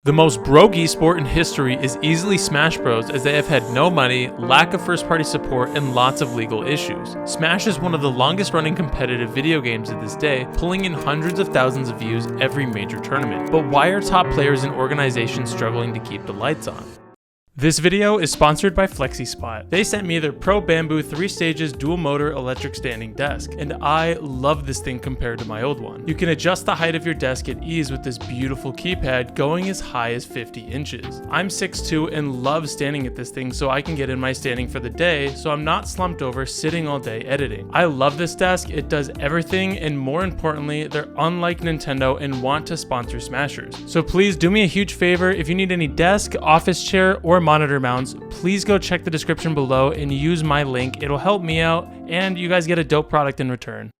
The most broke esport in history is easily Smash Bros, as they have had no money, lack of first-party support, and lots of legal issues. Smash is one of the longest-running competitive video games of this day, pulling in hundreds of thousands of views every major tournament. But why are top players and organizations struggling to keep the lights on? This video is sponsored by FlexiSpot. They sent me their Pro Bamboo 3 stages dual motor electric standing desk, and I love this thing compared to my old one. You can adjust the height of your desk at ease with this beautiful keypad going as high as 50 inches. I'm 6'2" and love standing at this thing so I can get in my standing for the day, so I'm not slumped over sitting all day editing. I love this desk, it does everything, and more importantly, they're unlike Nintendo and want to sponsor Smashers. So please do me a huge favor, if you need any desk, office chair, or monitor mounts, please go check the description below and use my link. It'll help me out and you guys get a dope product in return.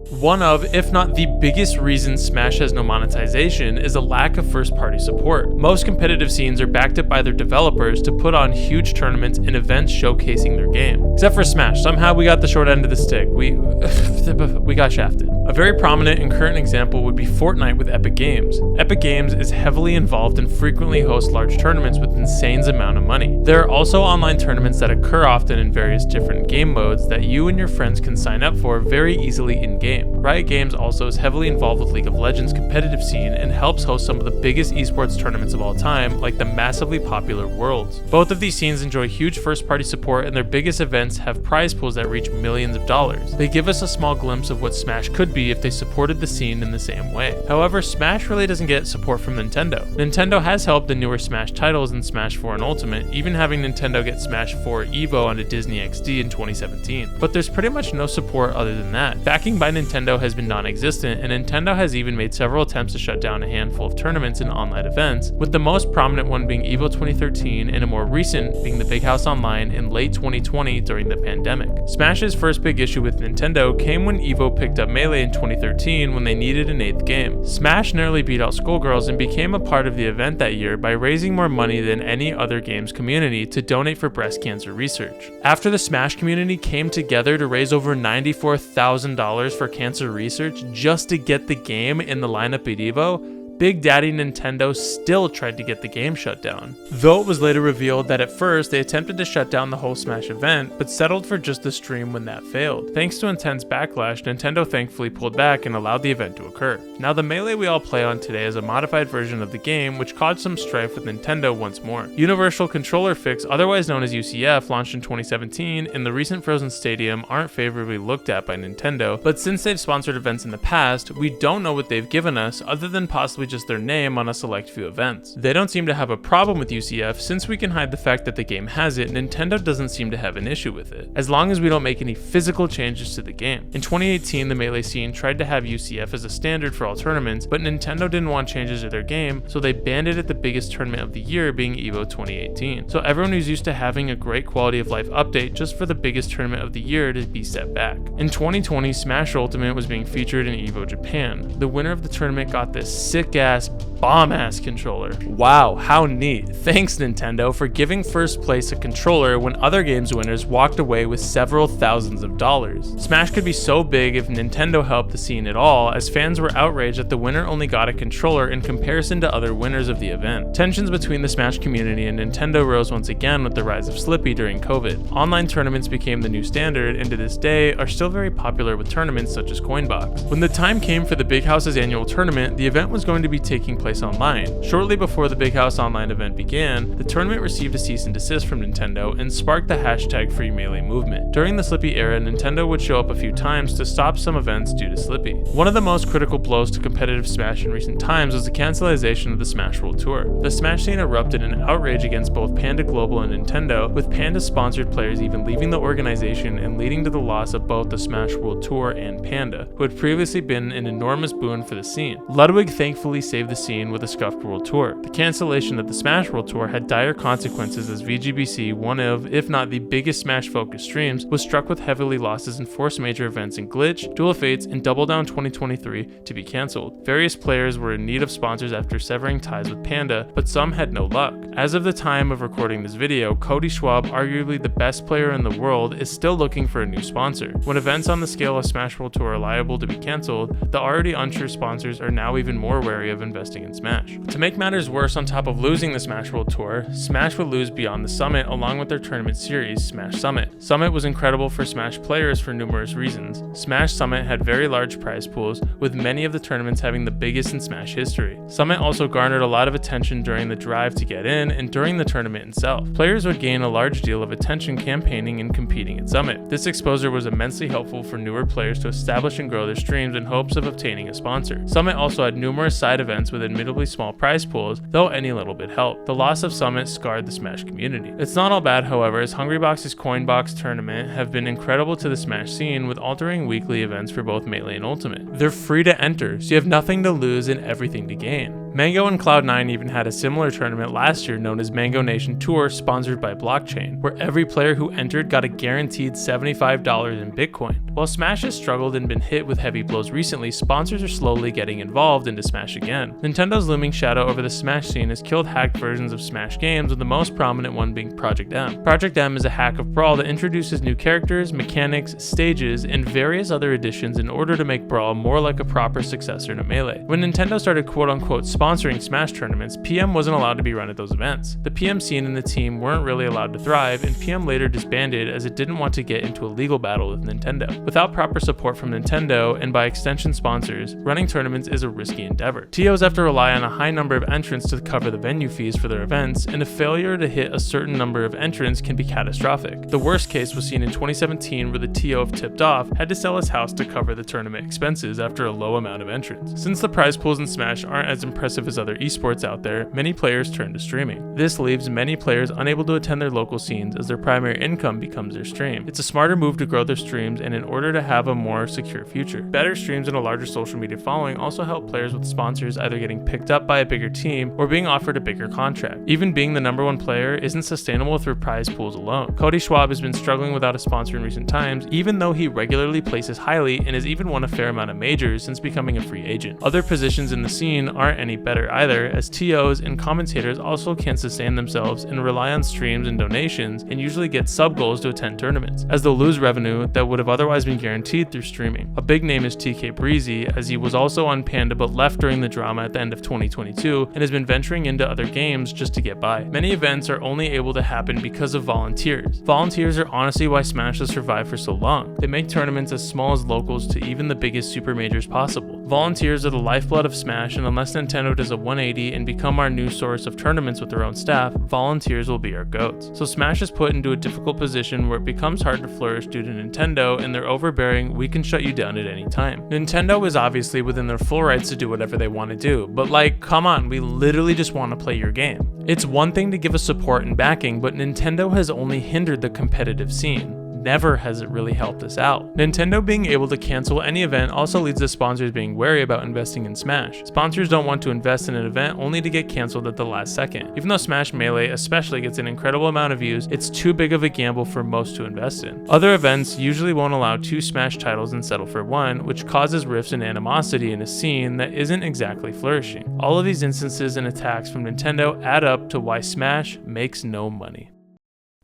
One of, if not the biggest reason Smash has no monetization is a lack of first-party support. Most competitive scenes are backed up by their developers to put on huge tournaments and events showcasing their game. Except for Smash, somehow we got the short end of the stick. We got shafted. A very prominent and current example would be Fortnite with Epic Games. Epic Games is heavily involved and frequently hosts large tournaments with insane amount of money. There are also online tournaments that occur often in various different game modes that you and your friends can sign up for very easily in-game. Riot Games also is heavily involved with League of Legends competitive scene and helps host some of the biggest esports tournaments of all time, like the massively popular Worlds. Both of these scenes enjoy huge first-party support, and their biggest events have prize pools that reach millions of dollars. They give us a small glimpse of what Smash could be if they supported the scene in the same way. However, Smash really doesn't get support from Nintendo. Nintendo has helped the newer Smash titles in Smash 4 and Ultimate, even having Nintendo get Smash 4 Evo onto Disney XD in 2017. But there's pretty much no support other than that. Backing by Nintendo has been non-existent, and Nintendo has even made several attempts to shut down a handful of tournaments and online events, with the most prominent one being Evo 2013 and a more recent being the Big House Online in late 2020 during the pandemic. Smash's first big issue with Nintendo came when Evo picked up Melee in 2013 when they needed an 8th game. Smash narrowly beat out Skullgirls and became a part of the event that year by raising more money than any other games community to donate for breast cancer research. After the Smash community came together to raise over $94,000 for cancer research just to get the game in the lineup at Evo, Big Daddy Nintendo still tried to get the game shut down. Though it was later revealed that at first they attempted to shut down the whole Smash event, but settled for just the stream when that failed. Thanks to intense backlash, Nintendo thankfully pulled back and allowed the event to occur. Now the Melee we all play on today is a modified version of the game, which caused some strife with Nintendo once more. Universal Controller Fix, otherwise known as UCF, launched in 2017, and the recent Frozen Stadium aren't favorably looked at by Nintendo, but since they've sponsored events in the past, we don't know what they've given us other than possibly just their name on a select few events. They don't seem to have a problem with UCF since we can hide the fact that the game has it. Nintendo doesn't seem to have an issue with it, as long as we don't make any physical changes to the game. In 2018, the Melee scene tried to have UCF as a standard for all tournaments, but Nintendo didn't want changes to their game, so they banned it at the biggest tournament of the year, being Evo 2018. So everyone who's used to having a great quality of life update just for the biggest tournament of the year to be set back. In 2020, Smash Ultimate was being featured in Evo Japan. The winner of the tournament got this sick-ass, bomb-ass controller. Wow, how neat. Thanks Nintendo for giving first place a controller when other games winners walked away with several thousands of dollars. Smash could be so big if Nintendo helped the scene at all, as fans were outraged that the winner only got a controller in comparison to other winners of the event. Tensions between the Smash community and Nintendo rose once again with the rise of Slippy during COVID. Online tournaments became the new standard, and to this day are still very popular with tournaments such as Coinbox. When the time came for the Big House's annual tournament, the event was going to be taking place online. Shortly before the Big House Online event began, the tournament received a cease and desist from Nintendo and sparked the hashtag Free Melee movement. During the Slippy era, Nintendo would show up a few times to stop some events due to Slippy. One of the most critical blows to competitive Smash in recent times was the cancellation of the Smash World Tour. The Smash scene erupted in outrage against both Panda Global and Nintendo, with Panda-sponsored players even leaving the organization and leading to the loss of both the Smash World Tour and Panda, who had previously been an enormous boon for the scene. Ludwig thankfully saved the scene with a scuffed World Tour. The cancellation of the Smash World Tour had dire consequences, as VGBC, one of, if not the biggest Smash-focused streams, was struck with heavily losses and forced major events in Glitch, Duel of Fates, and Double Down 2023 to be cancelled. Various players were in need of sponsors after severing ties with Panda, but some had no luck. As of the time of recording this video, Cody Schwab, arguably the best player in the world, is still looking for a new sponsor. When events on the scale of Smash World Tour are liable to be cancelled, the already unsure sponsors are now even more wary wary of investing in Smash. To make matters worse, on top of losing the Smash World Tour, Smash would lose Beyond the Summit along with their tournament series, Smash Summit. Summit was incredible for Smash players for numerous reasons. Smash Summit had very large prize pools, with many of the tournaments having the biggest in Smash history. Summit also garnered a lot of attention during the drive to get in and during the tournament itself. Players would gain a large deal of attention campaigning and competing at Summit. This exposure was immensely helpful for newer players to establish and grow their streams in hopes of obtaining a sponsor. Summit also had numerous side events with admittedly small prize pools, though any little bit helped. The loss of Summit scarred the Smash community. It's not all bad, however, as Hungrybox's Coinbox tournament have been incredible to the Smash scene, with altering weekly events for both Melee and Ultimate. They're free to enter, so you have nothing to lose and everything to gain. Mango and Cloud9 even had a similar tournament last year known as Mango Nation Tour, sponsored by Blockchain, where every player who entered got a guaranteed $75 in Bitcoin. While Smash has struggled and been hit with heavy blows recently, sponsors are slowly getting involved into Smash again. Nintendo's looming shadow over the Smash scene has killed hacked versions of Smash games, with the most prominent one being Project M. Project M is a hack of Brawl that introduces new characters, mechanics, stages, and various other additions in order to make Brawl more like a proper successor to Melee. When Nintendo started quote-unquote sponsoring Smash tournaments, PM wasn't allowed to be run at those events. The PM scene and the team weren't really allowed to thrive, and PM later disbanded as it didn't want to get into a legal battle with Nintendo. Without proper support from Nintendo, and by extension sponsors, running tournaments is a risky endeavor. TOs have to rely on a high number of entrants to cover the venue fees for their events, and a failure to hit a certain number of entrants can be catastrophic. The worst case was seen in 2017, where the TO of Tipped Off had to sell his house to cover the tournament expenses after a low amount of entrants. Since the prize pools in Smash aren't as impressive as other esports out there, many players turn to streaming. This leaves many players unable to attend their local scenes as their primary income becomes their stream. It's a smarter move to grow their streams and in order to have a more secure future. Better streams and a larger social media following also help players with sponsors either getting picked up by a bigger team or being offered a bigger contract. Even being the #1 player isn't sustainable through prize pools alone. Cody Schwab has been struggling without a sponsor in recent times, even though he regularly places highly and has even won a fair amount of majors since becoming a free agent. Other positions in the scene aren't any better either, as TOs and commentators also can't sustain themselves and rely on streams and donations, and usually get sub goals to attend tournaments, as they'll lose revenue that would have otherwise been guaranteed through streaming. A big name is TK Breezy, as he was also on Panda but left during the drama at the end of 2022 and has been venturing into other games just to get by. Many events are only able to happen because of volunteers. Volunteers are honestly why Smash has survived for so long. They make tournaments as small as locals to even the biggest super majors possible. Volunteers are the lifeblood of Smash, and unless Nintendo does a 180 and become our new source of tournaments with their own staff, volunteers will be our goats. So Smash is put into a difficult position where it becomes hard to flourish due to Nintendo and their overbearing "we can shut you down at any time." Nintendo is obviously within their full rights to do whatever they want to do, but like, come on, we literally just want to play your game. It's one thing to give us support and backing, but Nintendo has only hindered the competitive scene. Never has it really helped us out. Nintendo being able to cancel any event also leads to sponsors being wary about investing in Smash. Sponsors don't want to invest in an event only to get canceled at the last second. Even though Smash Melee especially gets an incredible amount of views, it's too big of a gamble for most to invest in. Other events usually won't allow 2 Smash titles and settle for 1, which causes rifts and animosity in a scene that isn't exactly flourishing. All of these instances and attacks from Nintendo add up to why Smash makes no money.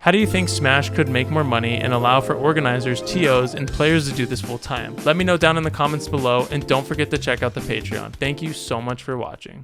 How do you think Smash could make more money and allow for organizers, TOs, and players to do this full time? Let me know down in the comments below, and don't forget to check out the Patreon. Thank you so much for watching.